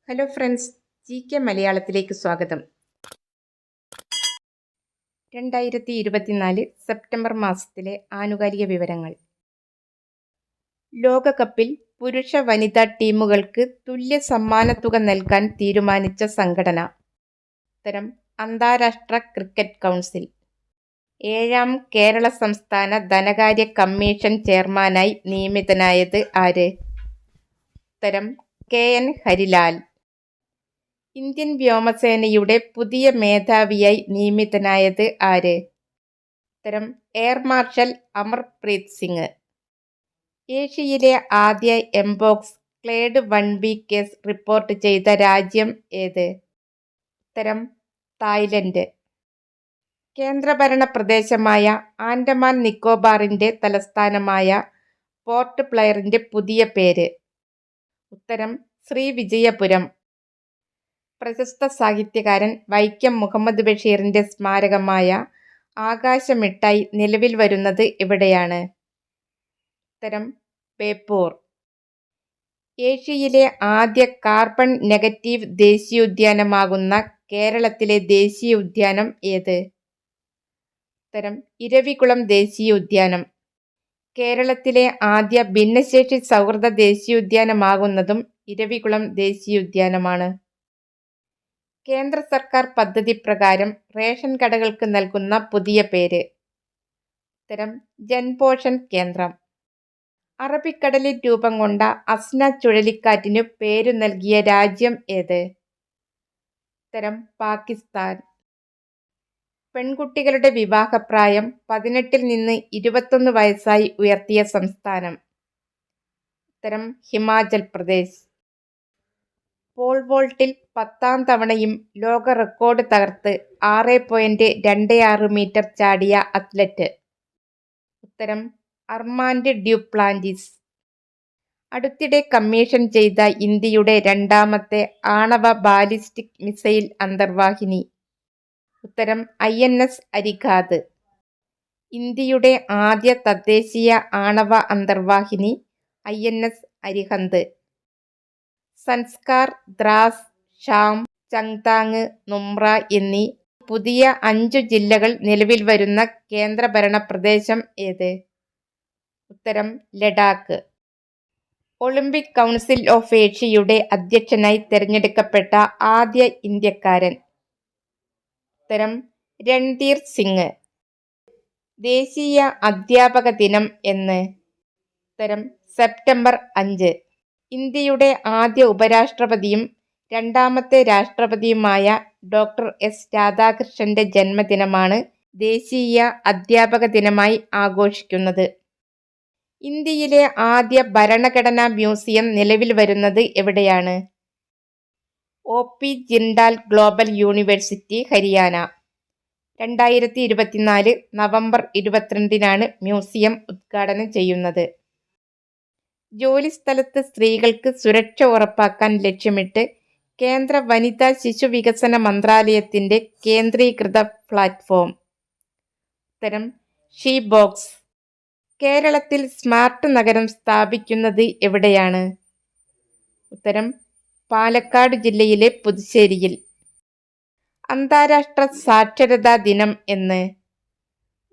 Hello friends, GK മലയാളത്തിലേക്ക് സ്വാഗതം. 2024 September മാസത്തിലെ ആനുകാലിക വിവരങ്ങൾ. ലോകകപ്പിൽ പുരുഷ വനിതാ ടീമുകൾക്ക് തുല്യ സമ്മാനത്തുക നൽകാൻ തീരുമാനിച്ച സംഘടന. ഉത്തരം അന്താരാഷ്ട്ര ക്രിക്കറ്റ് കൗൺസിൽ. 7ാം കേരള സംസ്ഥാന ധനകാര്യ കമ്മീഷൻ ചെയർമാനായി നിയമിതനായത് ആര്? ഉത്തരം KN ഹരിലാൽ. ഇന്ത്യൻ വ്യോമസേനയുടെ പുതിയ മേധാവിയായി നിയമിതനായത് ആര്? ഉത്തരം എയർ മാർഷൽ അമർപ്രീത് സിംഗ്. ഏഷ്യയിലെ ആദ്യ mpox clade 1B case report ചെയ്ത രാജ്യം ഏത്? ഉത്തരം തായ്ലൻഡ്. കേന്ദ്രഭരണ പ്രദേശമായ ആൻഡമാൻ നിക്കോബാറിന്റെ തലസ്ഥാനമായ പോർട്ട് ബ്ലെയറിന്റെ പുതിയ പേര്? ഉത്തരം ശ്രീവിജയപുരം. പ്രശസ്ത സാഹിത്യകാരൻ വൈക്കം മുഹമ്മദ് ബഷീറിന്റെ സ്മാരകമായ ആകാശമിട്ടായി നിലവിൽ വരുന്നത് എവിടെയാണ്? ഉത്തരം ബേപ്പൂർ. ഏഷ്യയിലെ ആദ്യ കാർബൺ നെഗറ്റീവ് ദേശീയോദ്യാനമാകുന്ന കേരളത്തിലെ ദേശീയോദ്യാനം ഏത്? ഉത്തരം ഇരവികുളം ദേശീയോദ്യാനം. കേരളത്തിലെ ആദ്യ ഭിന്നശേഷി സൗഹൃദ ദേശീയോദ്യാനമാകുന്നതും ഇരവികുളം ദേശീയോദ്യാനമാണ്. കേന്ദ്ര സർക്കാർ പദ്ധതി പ്രകാരം റേഷൻ കടകൾക്ക് നൽകുന്ന പുതിയ പേര്? ഉത്തരം ജൻപോഷൻ കേന്ദ്രം. അറബിക്കടലിൽ രൂപം കൊണ്ട അസ്ന ചുഴലിക്കാറ്റിനു പേരു നൽകിയ രാജ്യം ഏത്? ഉത്തരം പാകിസ്ഥാൻ. പെൺകുട്ടികളുടെ വിവാഹപ്രായം 18 നിന്ന് 21 വയസ്സായി ഉയർത്തിയ സംസ്ഥാനം? ഉത്തരം ഹിമാചൽ പ്രദേശ്. പോൾ വോൾട്ടിൽ 10ാം തവണയും ലോക റെക്കോർഡ് തകർത്ത് 6.26 മീറ്റർ ചാടിയ അത്ലറ്റ്? ഉത്തരം അർമാൻഡ് ഡ്യുപ്ലാന്റിസ്. അടുത്തിടെ കമ്മീഷൻ ചെയ്ത ഇന്ത്യയുടെ 2ാമത്തെ ആണവ ബാലിസ്റ്റിക് മിസൈൽ അന്തർവാഹിനി? ഉത്തരം INS അരിഘാത്. ഇന്ത്യയുടെ ആദ്യ തദ്ദേശീയ ആണവ അന്തർവാഹിനി INS അരിഹന്ത്. സൻസ്കാർ, ദ്രാസ്, ഷാം, ചങ്താങ്, നുംറ എന്നീ പുതിയ 5 ജില്ലകൾ നിലവിൽ വരുന്ന കേന്ദ്രഭരണ പ്രദേശം ഏത്? ഉത്തരം ലഡാക്ക്. ഒളിമ്പിക് കൗൺസിൽ ഓഫ് ഏഷ്യയുടെ അധ്യക്ഷനായി തെരഞ്ഞെടുക്കപ്പെട്ട ആദ്യ ഇന്ത്യക്കാരൻ? ഉത്തരം രൺധീർ സിംഗ്. ദേശീയ അധ്യാപക ദിനം എന്ന്? ഉത്തരം സെപ്റ്റംബർ 5. ഇന്ത്യയുടെ ആദ്യ ഉപരാഷ്ട്രപതിയും 2ാമത്തെ രാഷ്ട്രപതിയുമായ ഡോക്ടർ S രാധാകൃഷ്ണന്റെ ജന്മദിനമാണ് ദേശീയ അധ്യാപക ദിനമായി ആഘോഷിക്കുന്നത്. ഇന്ത്യയിലെ ആദ്യ ഭരണഘടനാ മ്യൂസിയം നിലവിൽ വരുന്നത് എവിടെയാണ്? OP Jindal global university, Haryana. 2024 November 22-നാണ് മ്യൂസിയം ഉദ്ഘാടനം ചെയ്യുന്നത്. ജോലിസ്ഥലത്ത് സ്ത്രീകൾക്ക് സുരക്ഷ ഉറപ്പാക്കാൻ ലക്ഷ്യമിട്ട് കേന്ദ്ര വനിതാ ശിശു വികസന മന്ത്രാലയത്തിന്റെ കേന്ദ്രീകൃത പ്ലാറ്റ്ഫോം? ഉത്തരം ഷീ ബോക്സ്. കേരളത്തിൽ സ്മാർട്ട് നഗരം സ്ഥാപിക്കുന്നത് എവിടെയാണ്? ഉത്തരം പാലക്കാട് ജില്ലയിലെ പുതുശ്ശേരിയിൽ. അന്താരാഷ്ട്ര സാക്ഷരതാ ദിനം എന്ന്?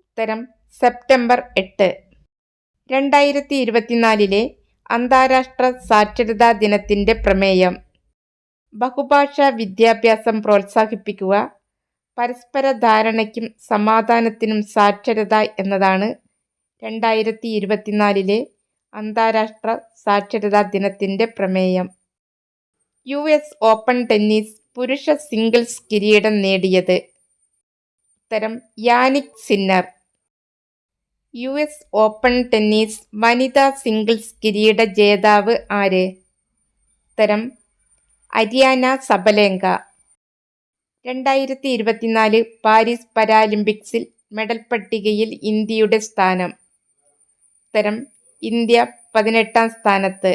ഉത്തരം സെപ്റ്റംബർ 8. 2024 അന്താരാഷ്ട്ര സാക്ഷരതാ ദിനത്തിന്റെ പ്രമേയം? ബഹുഭാഷാ വിദ്യാഭ്യാസം പ്രോത്സാഹിപ്പിക്കുക, പരസ്പര ധാരണയ്ക്കും സമാധാനത്തിനും സാക്ഷരത എന്നതാണ് 2024 അന്താരാഷ്ട്ര സാക്ഷരതാ ദിനത്തിന്റെ പ്രമേയം. US ഓപ്പൺ ടെന്നീസ് പുരുഷ സിംഗിൾസ് കിരീടം നേടിയത്? ഉത്തരം Jannik Sinner. US open tennis വനിതാ സിംഗിൾസ് കിരീട ജേതാവ് ആര്? ഉത്തരം അരിയാന സബലേങ്ക. 2024 പാരീസ് പാരാലിമ്പിക്സിൽ മെഡൽ പട്ടികയിൽ ഇന്ത്യയുടെ സ്ഥാനം? ഉത്തരം ഇന്ത്യ 18ാം സ്ഥാനത്ത്.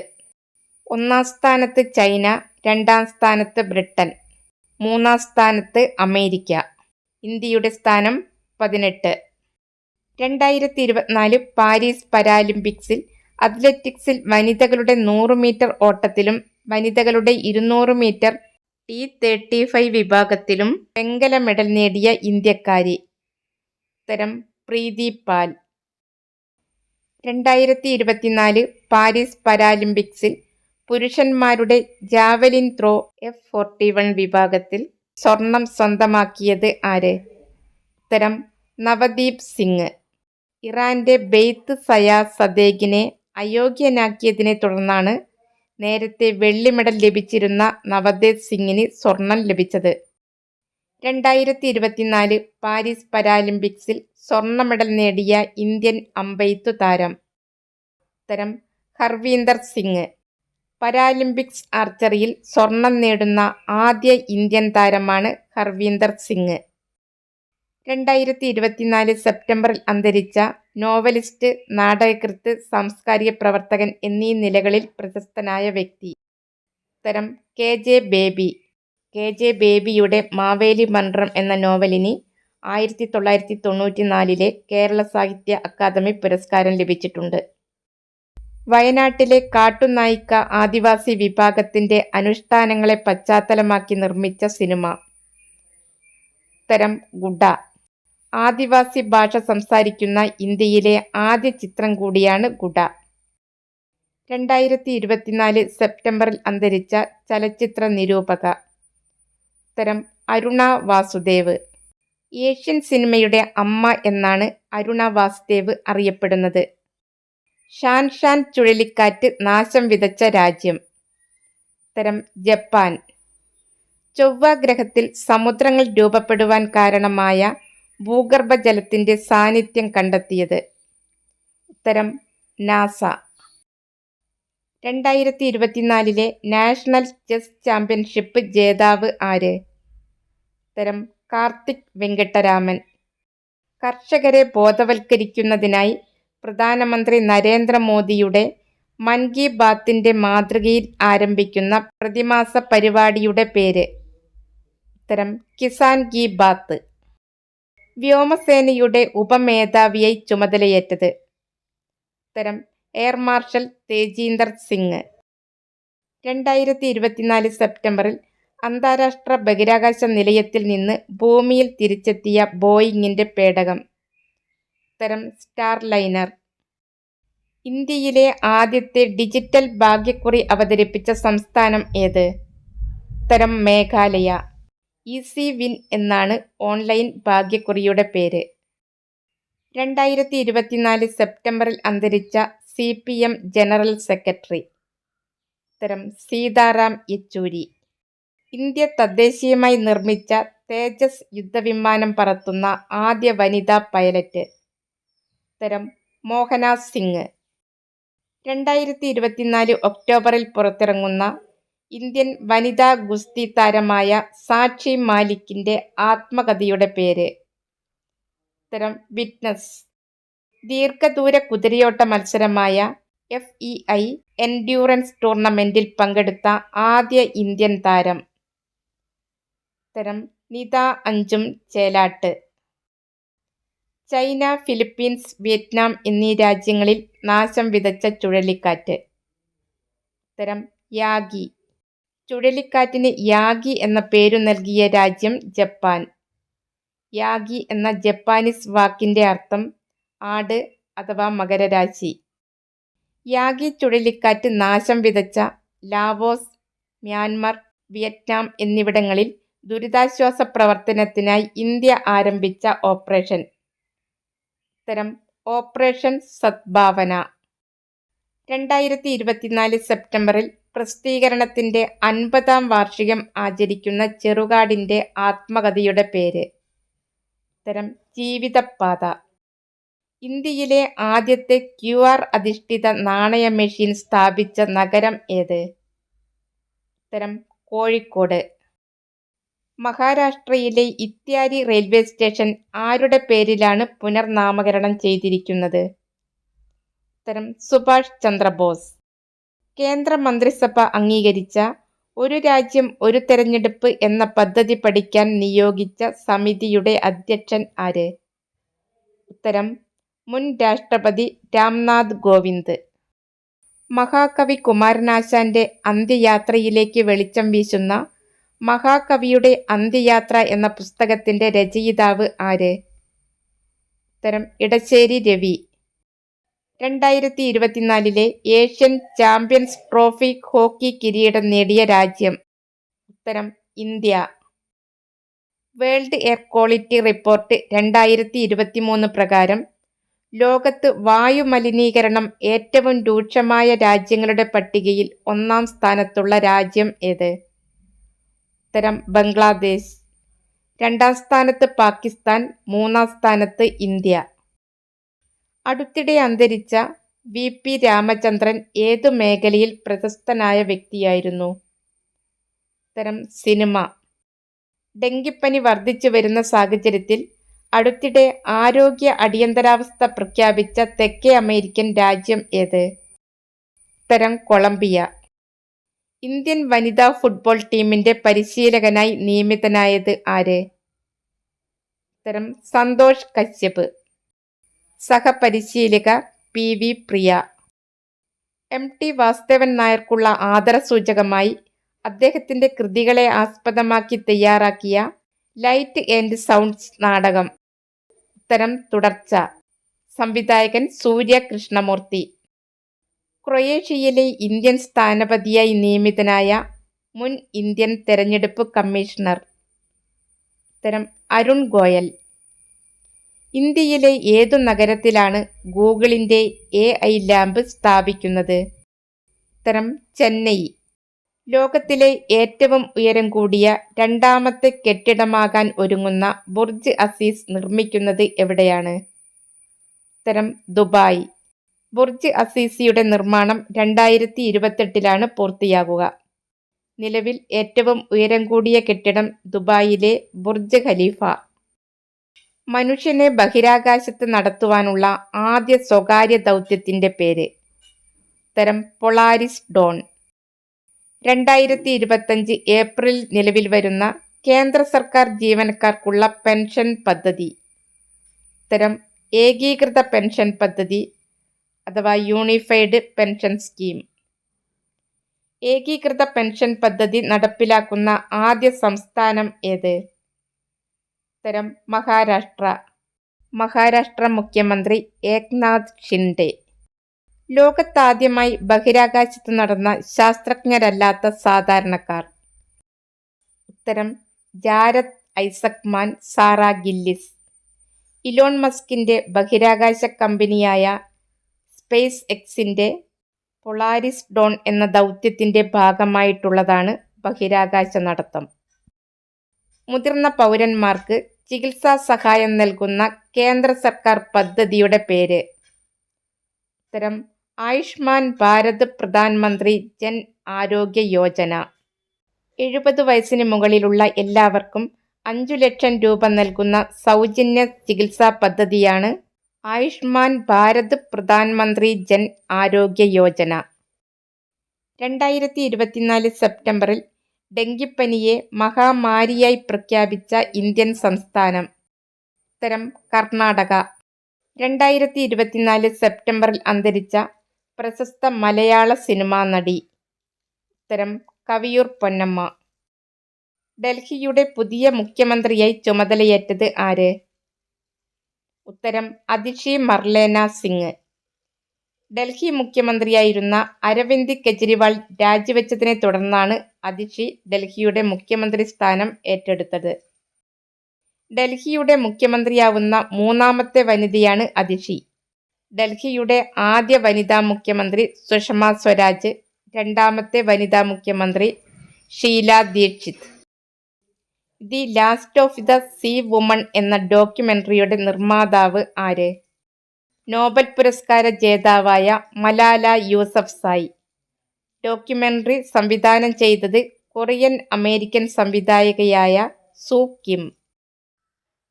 1ാം സ്ഥാനത്ത് ചൈന, 2ാം സ്ഥാനത്ത് ബ്രിട്ടൻ, 3ാം സ്ഥാനത്ത് അമേരിക്ക. ഇന്ത്യയുടെ സ്ഥാനം 18. 2024 പാരീസ് പാരാലിമ്പിക്സിൽ അത്ലറ്റിക്സിൽ വനിതകളുടെ 100 മീറ്റർ ഓട്ടത്തിലും വനിതകളുടെ 200 മീറ്റർ T35 വിഭാഗത്തിലും വെങ്കല മെഡൽ നേടിയ ഇന്ത്യക്കാരി. ഉത്തരം പ്രീതി പാൽ. 2024 പാരീസ് പാരാലിമ്പിക്സിൽ പുരുഷന്മാരുടെ ജാവലിൻ ത്രോ F41 വിഭാഗത്തിൽ സ്വർണം സ്വന്തമാക്കിയത് ആര്? ഉത്തരം നവദീപ് സിംഗ്. ഇറാന്റെ ബെയ്ത്ത് സയാ സദേകിനെ അയോഗ്യനാക്കിയതിനെ തുടർന്നാണ് നേരത്തെ വെള്ളി മെഡൽ ലഭിച്ചിരുന്ന നവദീപ് സിംഗിന് സ്വർണം ലഭിച്ചത്. 2024 പാരീസ് പാരാലിമ്പിക്സിൽ സ്വർണ്ണ മെഡൽ നേടിയ ഇന്ത്യൻ അമ്പെയ്ത്തു താരം. ഉത്തരം ഹർവീന്ദർ സിംഗ്. പാരാലിമ്പിക്സ് ആർച്ചറിയിൽ സ്വർണം നേടുന്ന ആദ്യ ഇന്ത്യൻ താരമാണ് ഹർവീന്ദർ സിംഗ്. 2024 സെപ്റ്റംബറിൽ അന്തരിച്ച നോവലിസ്റ്റ്, നാടകകൃത്ത്, സാംസ്കാരിക പ്രവർത്തകൻ എന്നീ നിലകളിൽ പ്രശസ്തനായ വ്യക്തി. ഉത്തരം KJ ബേബി. KJ ബേബിയുടെ മാവേലി മന്ത്രം എന്ന നോവലിന് 1994 കേരള സാഹിത്യ അക്കാദമി പുരസ്കാരം ലഭിച്ചിട്ടുണ്ട്. വയനാട്ടിലെ കാട്ടുനായ്ക്ക ആദിവാസി വിഭാഗത്തിന്റെ അനുഷ്ഠാനങ്ങളെ പശ്ചാത്തലമാക്കി നിർമ്മിച്ച സിനിമ. ഉത്തരം ഗുഡ. ആദിവാസി ഭാഷ സംസാരിക്കുന്ന ഇന്ത്യയിലെ ആദ്യ ചിത്രം കൂടിയാണ് ഗുഡ. 2024 സെപ്റ്റംബറിൽ അന്തരിച്ച ചലച്ചിത്ര നിരൂപക. ഉത്തരം അരുണ വാസുദേവ്. ഏഷ്യൻ സിനിമയുടെ അമ്മ എന്നാണ് അരുണ വാസുദേവ് അറിയപ്പെടുന്നത്. ഷാൻ ചുഴലിക്കാറ്റ് നാശം വിതച്ച രാജ്യം. ഉത്തരം ജപ്പാൻ. ചൊവ്വ ഗ്രഹത്തിൽ സമുദ്രങ്ങൾ രൂപപ്പെടുവാൻ കാരണമായ ഭൂഗർഭജലത്തിന്റെ സാന്നിധ്യം കണ്ടെത്തിയത്. ഉത്തരം നാസ. 2024 നാഷണൽ ചെസ് ചാമ്പ്യൻഷിപ്പ് ജേതാവ് ആര്? ഉത്തരം കാർത്തിക് വെങ്കിട്ടരാമൻ. കർഷകരെ ബോധവൽക്കരിക്കുന്നതിനായി പ്രധാനമന്ത്രി നരേന്ദ്രമോദിയുടെ മൻ കി ബാത്തിന്റെ മാതൃകയിൽ ആരംഭിക്കുന്ന പ്രതിമാസ പരിപാടിയുടെ പേര്. ഉത്തരം കിസാൻ കി ബാത്ത്. വ്യോമസേനയുടെ ഉപമേധാവിയായി ചുമതലയേറ്റത്. ഉത്തരം എയർ മാർഷൽ തേജീന്ദർ സിംഗ്. 2024 സെപ്റ്റംബറിൽ അന്താരാഷ്ട്ര ബഹിരാകാശ നിലയത്തിൽ നിന്ന് ഭൂമിയിൽ തിരിച്ചെത്തിയ ബോയിങ്ങിന്റെ പേടകം. ഉത്തരം സ്റ്റാർലൈനർ. ഇന്ത്യയിലെ ആദ്യത്തെ ഡിജിറ്റൽ ഭാഗ്യക്കുറി അവതരിപ്പിച്ച സംസ്ഥാനം ഏത്? ഉത്തരം മേഘാലയ. ഈസി വിൻ എന്നാണ് ഓൺലൈൻ ഭാഗ്യക്കുറിയുടെ പേര്. 2024 സെപ്റ്റംബറിൽ അന്തരിച്ച CPM ജനറൽ സെക്രട്ടറി. ഉത്തരം സീതാറാം യെച്ചൂരി. ഇന്ത്യ തദ്ദേശീയമായി നിർമ്മിച്ച തേജസ് യുദ്ധവിമാനം പറത്തുന്ന ആദ്യ വനിതാ പൈലറ്റ്. ഉത്തരം മോഹന സിംഗ്. 2024 ഒക്ടോബറിൽ പുറത്തിറങ്ങുന്ന ഇന്ത്യൻ വനിതാ ഗുസ്തി താരമായ സാക്ഷി മാലിക്കിന്റെ ആത്മകഥയുടെ പേര്. ഉത്തരം വിറ്റ്നസ്. ദീർഘദൂര കുതിരയോട്ട മത്സരമായ FEI എൻഡ്യൂറൻസ് ടൂർണമെന്റിൽ പങ്കെടുത്ത ആദ്യ ഇന്ത്യൻ താരം. ഉത്തരം നിത അഞ്ചും ചേലാട്ട്. ചൈന, ഫിലിപ്പീൻസ്, വിയറ്റ്നാം എന്നീ രാജ്യങ്ങളിൽ നാശം വിതച്ച ചുഴലിക്കാറ്റ്. ഉത്തരം യാഗി. ചുഴലിക്കാറ്റിന് യാഗി എന്ന പേരു നൽകിയ രാജ്യം ജപ്പാൻ. യാഗി എന്ന ജപ്പാനീസ് വാക്കിന്റെ അർത്ഥം ആട് അഥവാ മകരരാശി. യാഗി ചുഴലിക്കാറ്റ് നാശം വിതച്ച ലാവോസ്, മ്യാൻമർ, വിയറ്റ്നാം എന്നിവിടങ്ങളിൽ ദുരിതാശ്വാസ പ്രവർത്തനത്തിനായി ഇന്ത്യ ആരംഭിച്ച ഓപ്പറേഷൻ. ഉത്തരം ഓപ്പറേഷൻ സദ്ഭാവന. 2024 സെപ്റ്റംബറിൽ പ്രസിദ്ധീകരണത്തിന്റെ 50-ാം വാർഷികം ആചരിക്കുന്ന ചെറുകാടിന്റെ ആത്മകഥയുടെ പേര്. ഉത്തരം ജീവിതപാത. ഇന്ത്യയിലെ ആദ്യത്തെ QR അധിഷ്ഠിത നാണയ മെഷീൻ സ്ഥാപിച്ച നഗരം ഏത്? ഉത്തരം കോഴിക്കോട്. മഹാരാഷ്ട്രയിലെ ഇത്യാരി റെയിൽവേ സ്റ്റേഷൻ ആരുടെ പേരിലാണ് പുനർനാമകരണം ചെയ്തിരിക്കുന്നത്? ഉത്തരം സുഭാഷ് ചന്ദ്രബോസ്. കേന്ദ്ര മന്ത്രിസഭ അംഗീകരിച്ച ഒരു രാജ്യം ഒരു തെരഞ്ഞെടുപ്പ് എന്ന പദ്ധതി പഠിക്കാൻ നിയോഗിച്ച സമിതിയുടെ അധ്യക്ഷൻ ആര്? ഉത്തരം മുൻ രാഷ്ട്രപതി രാംനാഥ് കോവിന്ദ്. മഹാകവി കുമാരനാശാന്റെ അന്ത്യയാത്രയിലേക്ക് വെളിച്ചം വീശുന്ന മഹാകവിയുടെ അന്ത്യയാത്ര എന്ന പുസ്തകത്തിന്റെ രചയിതാവ് ആര്? ഉത്തരം Edasseri Ravi. 2024 Asian champions trophy hockey കിരീടം നേടിയ രാജ്യം? ഉത്തരം India. World air quality report 2023 പ്രകാരം ലോകത്ത് വായുമലിനീകരണം ഏറ്റവും രൂക്ഷമായ രാജ്യങ്ങളുടെ പട്ടികയിൽ 1-ാം സ്ഥാനത്തുള്ള രാജ്യം ഏത്? ഉത്തരം ബംഗ്ലാദേശ്. 2-ാം സ്ഥാനത്ത് പാകിസ്ഥാൻ, 3-ാം സ്ഥാനത്ത് ഇന്ത്യ. അടുത്തിടെ അന്തരിച്ച VP രാമചന്ദ്രൻ ഏതു മേഖലയിൽ പ്രശസ്തനായ വ്യക്തിയായിരുന്നു? ഉത്തരം സിനിമ. ഡെങ്കിപ്പനി വർദ്ധിച്ചു വരുന്ന സാഹചര്യത്തിൽ അടുത്തിടെ ആരോഗ്യ അടിയന്തരാവസ്ഥ പ്രഖ്യാപിച്ച തെക്കേ അമേരിക്കൻ രാജ്യം ഏത്? ഉത്തരം കൊളംബിയ. ഇന്ത്യൻ വനിതാ ഫുട്ബോൾ ടീമിന്റെ പരിശീലകനായി നിയമിതനായത് ആര്? ഉത്തരം സന്തോഷ് കശ്യപ്. സഹപരിശീലക PV പ്രിയ. MT വാസുദേവൻ നായർക്കുള്ള ആദരസൂചകമായി അദ്ദേഹത്തിന്റെ കൃതികളെ ആസ്പദമാക്കി തയ്യാറാക്കിയ ലൈറ്റ് ആൻഡ് സൗണ്ട്സ് നാടകം? ഉത്തരം തുടർച്ച. സംവിധായകൻ സൂര്യ കൃഷ്ണമൂർത്തി. ക്രൊയേഷ്യയിലെ ഇന്ത്യൻ സ്ഥാനപതിയായി നിയമിതനായ മുൻ ഇന്ത്യൻ തെരഞ്ഞെടുപ്പ് കമ്മീഷണർ? ഉത്തരം അരുൺ ഗോയൽ. ഇന്ത്യയിലെ ഏതു നഗരത്തിലാണ് ഗൂഗിളിന്റെ AI ലാബ് സ്ഥാപിക്കുന്നത്? ഉത്തരം ചെന്നൈ. ലോകത്തിലെ ഏറ്റവും ഉയരം കൂടിയ 2ാമത്തെ കെട്ടിടമാകാൻ ഒരുങ്ങുന്ന ബുർജ് അസീസ് നിർമ്മിക്കുന്നത് എവിടെയാണ്? ഉത്തരം ദുബായ്. ബുർജ് അസീസിയുടെ നിർമ്മാണം 2028 പൂർത്തിയാകുക. നിലവിൽ ഏറ്റവും ഉയരം കൂടിയ കെട്ടിടം ദുബായിലെ ബുർജ് ഖലീഫ. മനുഷ്യനെ ബഹിരാകാശത്ത് നടത്തുവാനുള്ള ആദ്യ സ്വകാര്യ ദൗത്യത്തിന്റെ പേര്? ഉത്തരം പൊളാരിസ് ഡോൺ. 2025 ഏപ്രിൽ നിലവിൽ വരുന്ന കേന്ദ്ര സർക്കാർ ജീവനക്കാർക്കുള്ള പെൻഷൻ പദ്ധതി? ഉത്തരം ഏകീകൃത പെൻഷൻ പദ്ധതി അഥവാ യൂണിഫൈഡ് പെൻഷൻ സ്കീം. ഏകീകൃത പെൻഷൻ പദ്ധതി നടപ്പിലാക്കുന്ന ആദ്യ സംസ്ഥാനം ഏത്? ഉത്തരം മഹാരാഷ്ട്ര. മഹാരാഷ്ട്ര മുഖ്യമന്ത്രി ഏക്നാഥ് ഷിൻഡെ. ലോകത്താദ്യമായി ബഹിരാകാശത്ത് നടന്ന ശാസ്ത്രജ്ഞരല്ലാത്ത സാധാരണക്കാർ? ഉത്തരം Jared Isaacman, Sarah Gillis. Elon മസ്കിന്റെ ബഹിരാകാശ കമ്പനിയായ സ്പേസ് എക്സിന്റെ പൊളാരിസ് ഡോൺ എന്ന ദൗത്യത്തിന്റെ ഭാഗമായിട്ടുള്ളതാണ് ബഹിരാകാശ നടത്തം. മുതിർന്ന പൗരന്മാർക്ക് ചികിത്സാ സഹായം നൽകുന്ന കേന്ദ്ര സർക്കാർ പദ്ധതിയുടെ പേര്? ഉത്തരം ആയുഷ്മാൻ ഭാരത് പ്രധാൻമന്ത്രി ജൻ ആരോഗ്യ യോജന. 70 വയസ്സിന് മുകളിലുള്ള എല്ലാവർക്കും 5 ലക്ഷം രൂപ നൽകുന്ന സൗജന്യ ചികിത്സാ പദ്ധതിയാണ് ആയുഷ്മാൻ ഭാരത് പ്രധാൻമന്ത്രി ജൻ ആരോഗ്യ യോജന. 2024 സെപ്റ്റംബറിൽ ഡെങ്കിപ്പനിയെ മഹാമാരിയായി പ്രഖ്യാപിച്ച ഇന്ത്യൻ സംസ്ഥാനം? ഉത്തരം കർണാടക. 2024 സെപ്റ്റംബറിൽ അന്തരിച്ച പ്രശസ്ത മലയാള സിനിമാ നടി? ഉത്തരം കവിയൂർ പൊന്നമ്മ. ഡൽഹിയുടെ പുതിയ മുഖ്യമന്ത്രിയായി ചുമതലയേറ്റത് ആര്? ഉത്തരം അതിഷി മർലേന സിംഗ്. ഡൽഹി മുഖ്യമന്ത്രിയായിരുന്ന അരവിന്ദ് കെജ്രിവാൾ രാജിവെച്ചതിനെ തുടർന്നാണ് അതിഷി ഡൽഹിയുടെ മുഖ്യമന്ത്രി സ്ഥാനം ഏറ്റെടുത്തത്. ഡൽഹിയുടെ മുഖ്യമന്ത്രിയാവുന്ന 3ാമത്തെ വനിതയാണ് അതിഷി. ഡൽഹിയുടെ ആദ്യ വനിതാ മുഖ്യമന്ത്രി സുഷമ സ്വരാജ്, 2ാമത്തെ വനിതാ മുഖ്യമന്ത്രി Sheila Dikshit. The last of the sea woman എന്ന ഡോക്യുമെന്ററിയുടെ നിർമ്മാതാവ് ആര്? നോബൽ പുരസ്കാര ജേതാവായ മലാല യൂസഫ്സായി. ഡോക്യുമെന്ററി സംവിധാനം ചെയ്തത് കൊറിയൻ അമേരിക്കൻ സംവിധായകയായ സു കിം.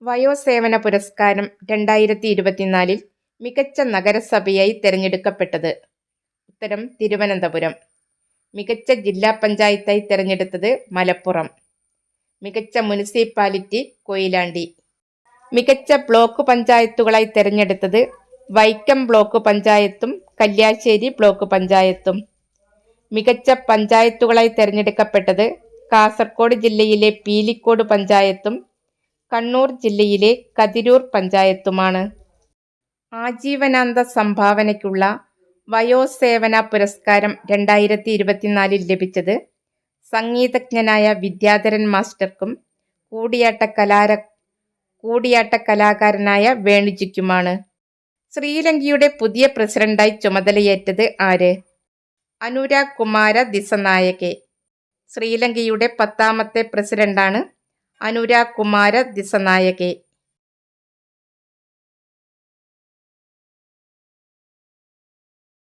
വയോസേവന പുരസ്കാരം 2024 മികച്ച നഗരസഭയായി തെരഞ്ഞെടുക്കപ്പെട്ടത്? ഉത്തരം തിരുവനന്തപുരം. മികച്ച ജില്ലാ പഞ്ചായത്തായി തെരഞ്ഞെടുത്തത് മലപ്പുറം. മികച്ച മുനിസിപ്പാലിറ്റി കൊയിലാണ്ടി. മികച്ച ബ്ലോക്ക് പഞ്ചായത്തുകളായി തെരഞ്ഞെടുത്തത് വൈക്കം ബ്ലോക്ക് പഞ്ചായത്തും കല്യാശ്ശേരി ബ്ലോക്ക് പഞ്ചായത്തും. മികച്ച പഞ്ചായത്തുകളായി തിരഞ്ഞെടുക്കപ്പെട്ടത് കാസർഗോഡ് ജില്ലയിലെ പീലിക്കോട് പഞ്ചായത്തും കണ്ണൂർ ജില്ലയിലെ കതിരൂർ പഞ്ചായത്തുമാണ്. ആജീവനാന്ത സംഭാവനയ്ക്കുള്ള വയോസേവന പുരസ്കാരം 2024 ലഭിച്ചത് സംഗീതജ്ഞനായ വിദ്യാധരൻ മാസ്റ്റർക്കും കൂടിയാട്ട കലാകാരനായ വേണുജിക്കുമാണ്. ശ്രീലങ്കയുടെ പുതിയ പ്രസിഡന്റായി ചുമതലയേറ്റത് ആര്? അനുരാഗ് കുമാര ദിസനായകെ. ശ്രീലങ്കയുടെ 10ാമത്തെ പ്രസിഡന്റാണ് അനുരാഗ് കുമാര ദിസനായകെ.